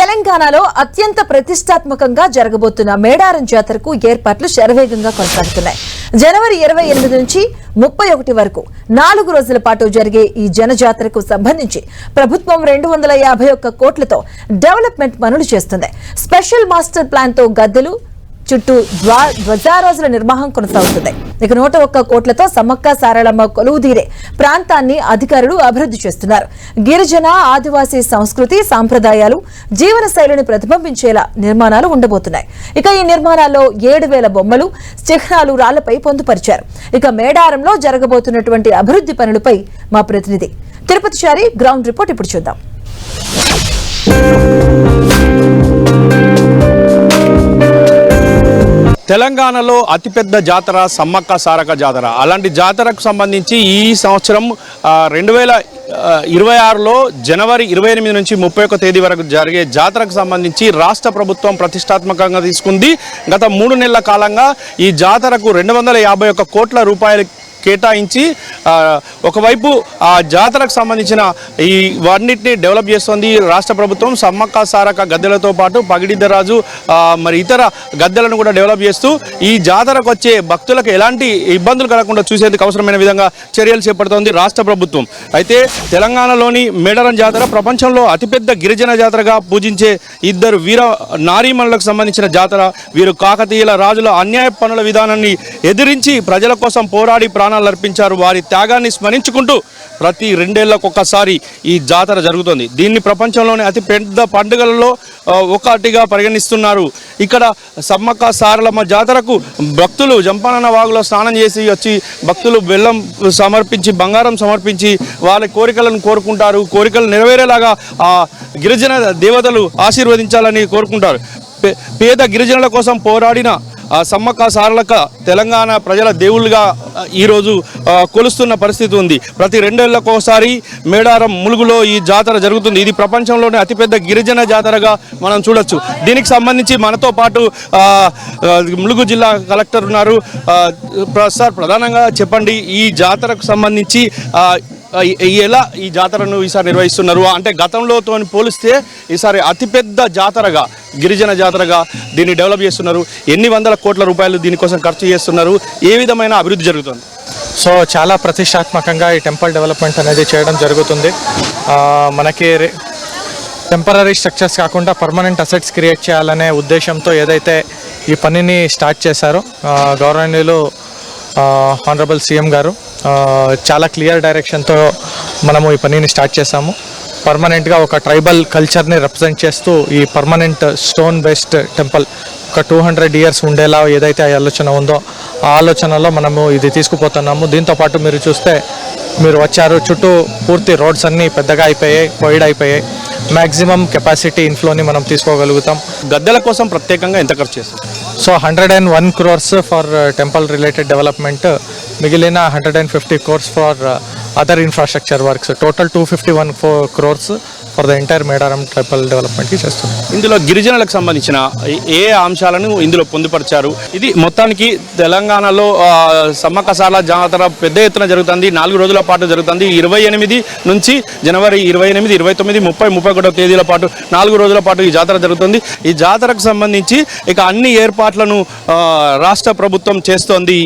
తెలంగాణలో అత్యంత ప్రతిష్టాత్మకంగా జరగబోతున్న మేడారం జాతరకు ఏర్పాట్లు శరవేగంగా కొనసాగుతున్నాయి. జనవరి 28 నుంచి 31 వరకు 4 రోజుల పాటు జరిగే ఈ జనజాతరకు సంబంధించి ప్రభుత్వం 251 కోట్లతో డెవలప్మెంట్ పనులు చేస్తుంది. స్పెషల్ మాస్టర్ ప్లాన్ తో గద్దెలు చుట్టూ ధ్వజారోజుల నిర్మాణం కొనసాగుతుంది. ఇక 101 కోట్లతో సమ్మక్క సారళమ్మ కొలువుదీరే ప్రాంతాన్ని అధికారులు అభివృద్ధి చేస్తున్నారు. గిరిజన ఆదివాసీ సంస్కృతి సాంప్రదాయాలు జీవన శైలిని ప్రతిబింబించేలా నిర్మాణాలు ఉండబోతున్నాయి. ఇక ఈ నిర్మాణాల్లో 7,000 బొమ్మలు చిహ్నాలు రాళ్లపై పొందుపరిచారు. ఇక మేడారంలో జరగబోతున్నటువంటి అభివృద్ధి పనులపై మా ప్రతినిధి తిరుపతి చారి గ్రౌండ్ రిపోర్ట్ ఇప్పుడు చూద్దాం. తెలంగాణలో అతిపెద్ద జాతర సమ్మక్క సారక్క జాతర. అలాంటి జాతరకు సంబంధించి ఈ సంవత్సరం 2026లో జనవరి 28 నుంచి 31 తేదీ వరకు జరిగే జాతరకు సంబంధించి రాష్ట్ర ప్రభుత్వం ప్రతిష్టాత్మకంగా తీసుకుంది. గత 3 నెలల కాలంగా ఈ జాతరకు 251 కోట్ల రూపాయలు కేటాయించి ఒకవైపు ఆ జాతరకు సంబంధించిన ఈ వాటిని డెవలప్ చేస్తుంది రాష్ట్ర ప్రభుత్వం. సమ్మక్క సారక్క గద్దెలతో పాటు పగిడిద్దరాజు మరి ఇతర గద్దెలను కూడా డెవలప్ చేస్తూ ఈ జాతరకు వచ్చే భక్తులకు ఎలాంటి ఇబ్బందులు కలగకుండా చూసేందుకు అవసరమైన విధంగా చర్యలు చేపడుతోంది రాష్ట్ర ప్రభుత్వం. అయితే తెలంగాణలోని మేడారం జాతర ప్రపంచంలో అతిపెద్ద గిరిజన జాతరగా పూజించే ఇద్దరు వీర నారీమణులకు సంబంధించిన జాతర. వీరు కాకతీయుల రాజుల అన్యాయ పనుల విధానాన్ని ఎదిరించి ప్రజల కోసం పోరాడి ప్రాణాలు అర్పించారు. వారి త్యాగాన్ని స్మరించుకుంటూ ప్రతి 2 ఏళ్లకు ఒకసారి ఈ జాతర జరుగుతుంది. దీన్ని ప్రపంచంలోని అతి పెద్ద పండుగలలో ఒకటిగా పరిగణిస్తున్నారు. ఇక్కడ సమ్మక్క సారలమ్మ జాతరకు భక్తులు జంపానన్న వాగులో స్నానం చేసి వచ్చి భక్తులు బెల్లం సమర్పించి బంగారం సమర్పించి వాళ్ళ కోరికలను కోరుకుంటారు. కోరికలు నెరవేరేలాగా ఆ గిరిజన దేవతలు ఆశీర్వదించాలని కోరుకుంటారు. పేద గిరిజనుల కోసం పోరాడిన సమ్మక్క సారలక్క తెలంగాణ ప్రజల దేవుళ్ళుగా ఈరోజు కొలుస్తున్న పరిస్థితి ఉంది. ప్రతి 2 ఏళ్లకు ఒకసారి మేడారం ములుగులో ఈ జాతర జరుగుతుంది. ఇది ప్రపంచంలోనే అతిపెద్ద గిరిజన జాతరగా మనం చూడొచ్చు. దీనికి సంబంధించి మనతో పాటు ములుగు జిల్లా కలెక్టర్ ఉన్నారు. సార్, ప్రధానంగా చెప్పండి, ఈ జాతరకు సంబంధించి ఎలా ఈ జాతరను ఈసారి నిర్వహిస్తున్నారు? అంటే గతంలో పోలిస్తే ఈసారి అతిపెద్ద జాతరగా గిరిజన జాతరగా దీన్ని డెవలప్ చేస్తున్నారు. ఎన్ని వందల కోట్ల రూపాయలు దీనికోసం ఖర్చు చేస్తున్నారు? ఏ విధమైన అభివృద్ధి జరుగుతుంది? సో చాలా ప్రతిష్టాత్మకంగా ఈ టెంపుల్ డెవలప్మెంట్ అనేది చేయడం జరుగుతుంది. మనకి టెంపరీ స్ట్రక్చర్స్ కాకుండా పర్మనెంట్ అసెట్స్ క్రియేట్ చేయాలనే ఉద్దేశంతో ఏదైతే ఈ పనిని స్టార్ట్ చేశారో గౌరవనీయులు ఆనరబుల్ సీఎం గారు చాలా క్లియర్ డైరెక్షన్తో మనము ఈ పనిని స్టార్ట్ చేశాము. పర్మనెంట్గా ఒక ట్రైబల్ కల్చర్ని రిప్రజెంట్ చేస్తూ ఈ పర్మనెంట్ స్టోన్ బేస్డ్ టెంపుల్ ఒక 200 ఇయర్స్ ఉండేలా ఏదైతే ఆలోచన ఉందో ఆ ఆలోచనలో మనము ఇది తీసుకుపోతున్నాము. దీంతోపాటు మీరు చూస్తే మీరు వచ్చారు, చుట్టూ పూర్తి రోడ్స్ అన్నీ పెద్దగా అయిపోయాయి, వైడ్ అయిపోయాయి. మ్యాక్సిమం కెపాసిటీ ఇన్ఫ్లోని మనం తీసుకోగలుగుతాం. గద్దెల కోసం ప్రత్యేకంగా ఎంత ఖర్చు చేస్తాం? So 101 crores for temple related development, మిగిలిన 150 crores for other infrastructure works. Total 251 crores for the entire Medaram temple డెవలప్మెంట్కి చేస్తుంది. ఇందులో గిరిజనులకు సంబంధించిన ఏ అంశాలను ఇందులో పొందుపరిచారు? ఇది మొత్తానికి తెలంగాణలో సమ్మక్క సారల జాతర పెద్ద ఎత్తున జరుగుతుంది. 4 రోజుల పాటు జరుగుతుంది. 28 నుంచి జనవరి 28, 29, 30, 31 తేదీల పాటు 4 రోజుల పాటు ఈ జాతర జరుగుతుంది. ఈ జాతరకు సంబంధించి ఇక అన్ని ఏర్పాట్లను రాష్ట్ర ప్రభుత్వం చేస్తోంది.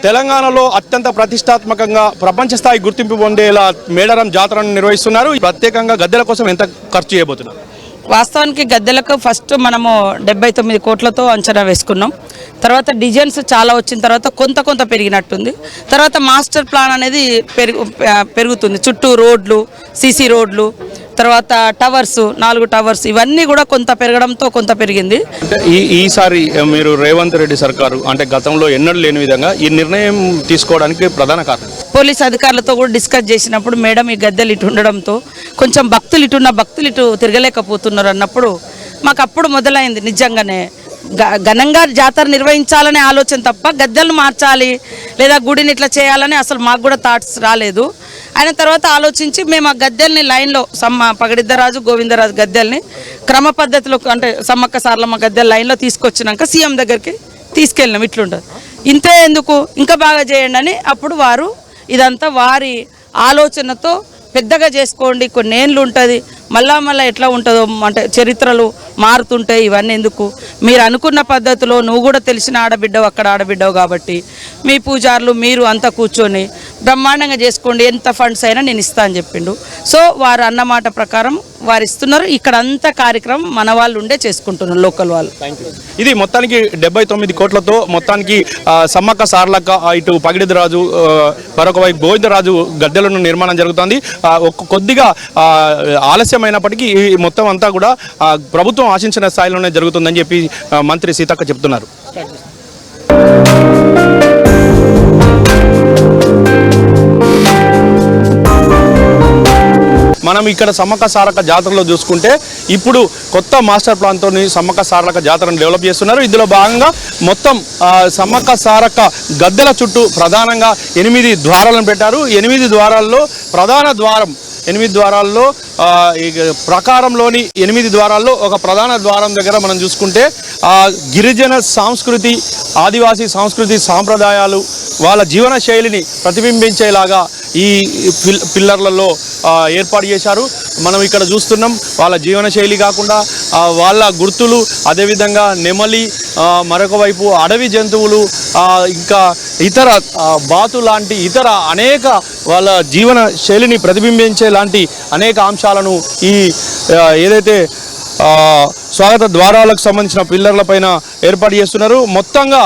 తెలంగాణలో అత్యంత ప్రతిష్టాత్మకంగా ప్రపంచ స్థాయి గుర్తింపు పొందేలా మేడారం జాతరను నిర్వహిస్తున్నారు. ప్రత్యేకంగా గద్దెల కోసం ఎంత ఖర్చు చేయబోతున్నారు? వాస్తవానికి గద్దెలకు ఫస్ట్ మనము 79 కోట్లతో అంచనా వేసుకున్నాం. తర్వాత డిజైన్స్ చాలా వచ్చిన తర్వాత కొంత పెరిగినట్టుంది. తర్వాత మాస్టర్ ప్లాన్ అనేది పెరుగుతుంది. చుట్టూ రోడ్లు, సీసీ రోడ్లు, తర్వాత టవర్స్, 4 టవర్స్, ఇవన్నీ కూడా కొంత పెరగడంతో కొంత పెరిగింది. అంటే ఈసారి మీరు రేవంత్ రెడ్డి సర్కారు అంటే గతంలో ఎన్నడూ లేని విధంగా ఈ నిర్ణయం తీసుకోవడానికి ప్రధాన కారణం పోలీస్ అధికారులతో కూడా డిస్కస్ చేసినప్పుడు, మేడం ఈ గద్దెలు ఇటు ఉండడంతో కొంచెం భక్తులు ఇటు తిరగలేకపోతున్నారు అన్నప్పుడు మాకు అప్పుడు మొదలైంది నిజంగానే ఘనంగా జాతర నిర్వహించాలనే ఆలోచన తప్ప గద్దెలను మార్చాలి లేదా గుడిని ఇట్లా చేయాలని అసలు మాకు కూడా థాట్స్ రాలేదు. అయిన తర్వాత ఆలోచించి మేము ఆ గద్దెల్ని లైన్లో పగడిద్దరాజు గోవిందరాజు గద్దెల్ని క్రమ పద్ధతిలో అంటే సమ్మక్క సారలమ్మ గద్దెల లైన్లో తీసుకొచ్చినాక సీఎం దగ్గరికి తీసుకెళ్ళినాం. ఇట్లుంటుంది, ఇంతే ఎందుకు ఇంకా బాగా చేయండి అని అప్పుడు వారు ఇదంతా వారి ఆలోచనతో పెద్దగా చేసుకోండి, కొన్ని ఏళ్ళు ఉంటుంది, మళ్ళా ఎట్లా ఉంటుందో అంటే చరిత్రలు మారుతుంటాయి, ఇవన్నీ ఎందుకు, మీరు అనుకున్న పద్ధతిలో నువ్వు కూడా తెలిసిన ఆడబిడ్డవు అక్కడ ఆడబిడ్డవు కాబట్టి మీ పూజారులు మీరు అంతా కూర్చొని బ్రహ్మాండంగా చేసుకోండి, ఎంత ఫండ్స్ అయినా నేను ఇస్తా అని చెప్పిండు. సో వారు అన్నమాట ప్రకారం వారు ఇస్తున్నారు. ఇక్కడ అంతా కార్యక్రమం మన వాళ్ళు ఉండే చేసుకుంటున్నారు, లోకల్ వాళ్ళు. ఇది మొత్తానికి 79 కోట్లతో మొత్తానికి సమ్మక్క సార్లక్క ఇటు పగిడిదరాజు మరొక వైపు గోవిందరాజు గద్దెలను నిర్మాణం జరుగుతుంది. కొద్దిగా ఆలస్యమైనప్పటికీ ఈ మొత్తం అంతా కూడా ప్రభుత్వం ఆశించిన స్థాయిలోనే జరుగుతుందని చెప్పి మంత్రి సీతక్క చెప్తున్నారు. మనం ఇక్కడ సమ్మక్క సారక్క జాతరలో చూసుకుంటే ఇప్పుడు కొత్త మాస్టర్ ప్లాన్తో సమ్మక్క సారక్క జాతరను డెవలప్ చేస్తున్నారు. ఇందులో భాగంగా మొత్తం సమ్మక్క సారక్క గద్దెల చుట్టూ ప్రధానంగా 8 ద్వారాలను పెట్టారు. 8 ద్వారాల్లో ప్రధాన ద్వారం 8 ద్వారాల్లో ప్రకారంలోని 8 ద్వారాల్లో ఒక ప్రధాన ద్వారం దగ్గర మనం చూసుకుంటే గిరిజన సంస్కృతి, ఆదివాసీ సంస్కృతి సాంప్రదాయాలు, వాళ్ళ జీవన శైలిని ప్రతిబింబించేలాగా ఈ పిల్లర్లలో ఏర్పాటు చేశారు. మనం ఇక్కడ చూస్తున్నాం వాళ్ళ జీవన శైలి కాకుండా వాళ్ళ గుర్తులు, అదేవిధంగా నెమలి, మరొక వైపు అడవి జంతువులు, ఇంకా ఇతర బాతు లాంటి ఇతర అనేక వాళ్ళ జీవన శైలిని ప్రతిబింబించే లాంటి అనేక అంశాలను ఈ ఏదైతే స్వాగత ద్వారాలకు సంబంధించిన పిల్లర్ల పైన ఏర్పాటు చేస్తున్నారు. మొత్తంగా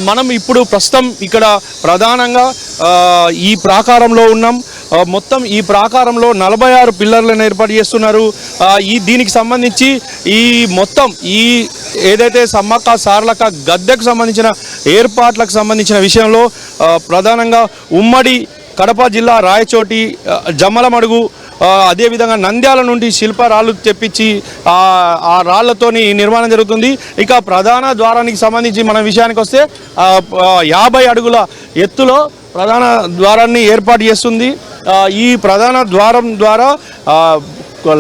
మనం ఇప్పుడు ప్రస్తుతం ఇక్కడ ప్రధానంగా ఈ ప్రాకారంలో ఉన్నాం. మొత్తం ఈ ప్రాకారంలో 46 పిల్లర్లను ఏర్పాటు చేస్తున్నారు. దీనికి సంబంధించి ఈ మొత్తం ఈ ఏదైతే సమ్మక్క సారలక్క గద్దెకు సంబంధించిన ఏర్పాట్లకు సంబంధించిన విషయంలో ప్రధానంగా ఉమ్మడి కడప జిల్లా రాయచోటి, జమ్మలమడుగు, అదేవిధంగా నంద్యాల నుండి శిల్పరాళ్ళు తెప్పించి ఆ రాళ్లతోని నిర్మాణం జరుగుతుంది. ఇక ప్రధాన ద్వారానికి సంబంధించి మన విషయానికి వస్తే 50 అడుగుల ఎత్తులో ప్రధాన ద్వారాన్ని ఏర్పాటు చేస్తుంది. ఈ ప్రధాన ద్వారం ద్వారా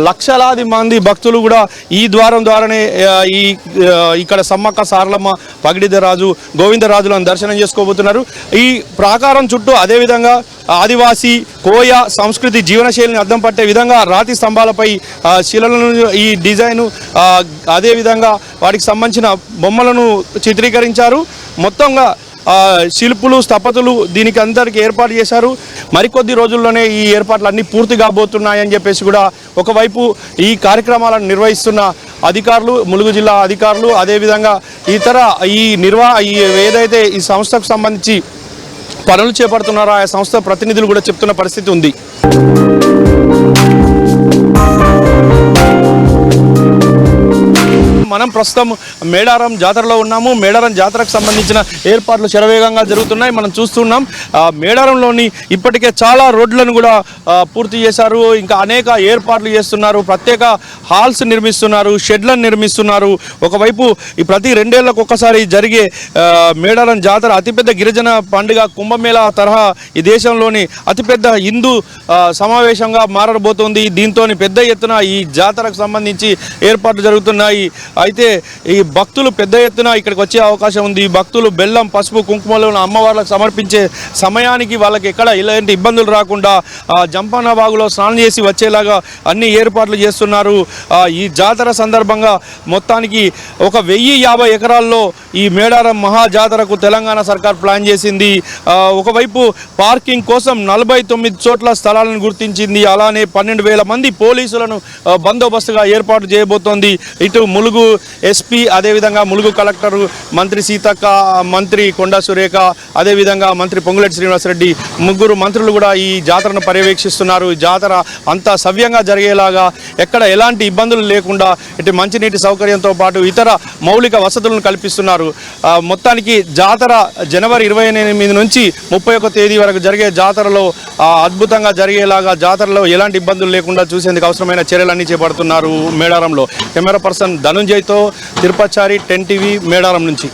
లక్షలాది మంది భక్తులు కూడా ఈ ద్వారం ద్వారానే ఇక్కడ సమ్మక్క సారలమ్మ, పగిడిదరాజు, గోవిందరాజులను దర్శనం చేసుకోబోతున్నారు. ఈ ప్రాకారం చుట్టూ అదేవిధంగా ఆదివాసీ, కోయ సంస్కృతి జీవనశైలిని అద్దం పట్టే విధంగా రాతి స్తంభాలపై శిలలను ఈ డిజైను, అదేవిధంగా వాటికి సంబంధించిన బొమ్మలను చిత్రీకరించారు. మొత్తంగా శిల్పులు, స్థపతులు దీనికి అందరికీ ఏర్పాటు చేశారు. మరికొద్ది రోజుల్లోనే ఈ ఏర్పాట్లు అన్నీ పూర్తి కాబోతున్నాయని చెప్పేసి కూడా ఒకవైపు ఈ కార్యక్రమాలను నిర్వహిస్తున్న అధికారులు, ములుగు జిల్లా అధికారులు, అదేవిధంగా ఇతర ఈ ఏదైతే ఈ సంస్థకు సంబంధించి పనులు చేపడుతున్నారో ఆ సంస్థ ప్రతినిధులు కూడా చెప్తున్న పరిస్థితి ఉంది. మనం ప్రస్తుతం మేడారం జాతరలో ఉన్నాము. మేడారం జాతరకు సంబంధించిన ఏర్పాట్లు శరవేగంగా జరుగుతున్నాయి. మనం చూస్తున్నాం మేడారంలోని ఇప్పటికే చాలా రోడ్లను కూడా పూర్తి చేశారు. ఇంకా అనేక ఏర్పాట్లు చేస్తున్నారు. ప్రత్యేక హాల్స్ నిర్మిస్తున్నారు, షెడ్లను నిర్మిస్తున్నారు. ఒకవైపు ఈ ప్రతి 2 ఏళ్లకు ఒక్కసారి జరిగే మేడారం జాతర అతిపెద్ద గిరిజన పండుగ కుంభమేళా తరహా ఈ దేశంలోని అతిపెద్ద హిందూ సమావేశంగా మారబోతోంది. దీంతో పెద్ద ఎత్తున ఈ జాతరకు సంబంధించి ఏర్పాట్లు జరుగుతున్నాయి. అయితే ఈ భక్తులు పెద్ద ఎత్తున ఇక్కడికి వచ్చే అవకాశం ఉంది. భక్తులు బెల్లం, పసుపు, కుంకుమలను అమ్మవార్లకు సమర్పించే సమయానికి వాళ్ళకి ఎక్కడ ఇలాంటి ఇబ్బందులు రాకుండా జంపానా బాగులో స్నానం చేసి వచ్చేలాగా అన్ని ఏర్పాట్లు చేస్తున్నారు. ఈ జాతర సందర్భంగా మొత్తానికి 1050 ఎకరాల్లో ఈ మేడారం మహా జాతరకు తెలంగాణ సర్కార్ ప్లాన్ చేసింది. ఒకవైపు పార్కింగ్ కోసం 49 చోట్ల స్థలాలను గుర్తించింది. అలానే 12,000 మంది పోలీసులను బందోబస్తుగా ఏర్పాటు చేయబోతోంది. ఇటు ములుగు ఎస్పీ, అదేవిధంగా ములుగు కలెక్టరు, మంత్రి సీతక్క, మంత్రి కొండా సురేఖ, అదేవిధంగా మంత్రి పొంగులేటి శ్రీనివాసరెడ్డి, ముగ్గురు మంత్రులు కూడా ఈ జాతరను పర్యవేక్షిస్తున్నారు. జాతర అంతా సవ్యంగా జరిగేలాగా, ఎక్కడ ఎలాంటి ఇబ్బందులు లేకుండా ఇటు మంచినీటి సౌకర్యంతో పాటు ఇతర మౌలిక వసతులను కల్పిస్తున్నారు. మొత్తానికి జాతర జనవరి 28 నుంచి 31 తేదీ వరకు జరిగే జాతరలో అద్భుతంగా జరిగేలాగా, జాతరలో ఎలాంటి ఇబ్బందులు లేకుండా చూసేందుకు అవసరమైన చర్యలన్నీ చేపడుతున్నారు మేడారంలో. కెమెరా పర్సన్ ధనుంజయ్తో తిరుపచారి, 10 టీవీ, మేడారం నుంచి.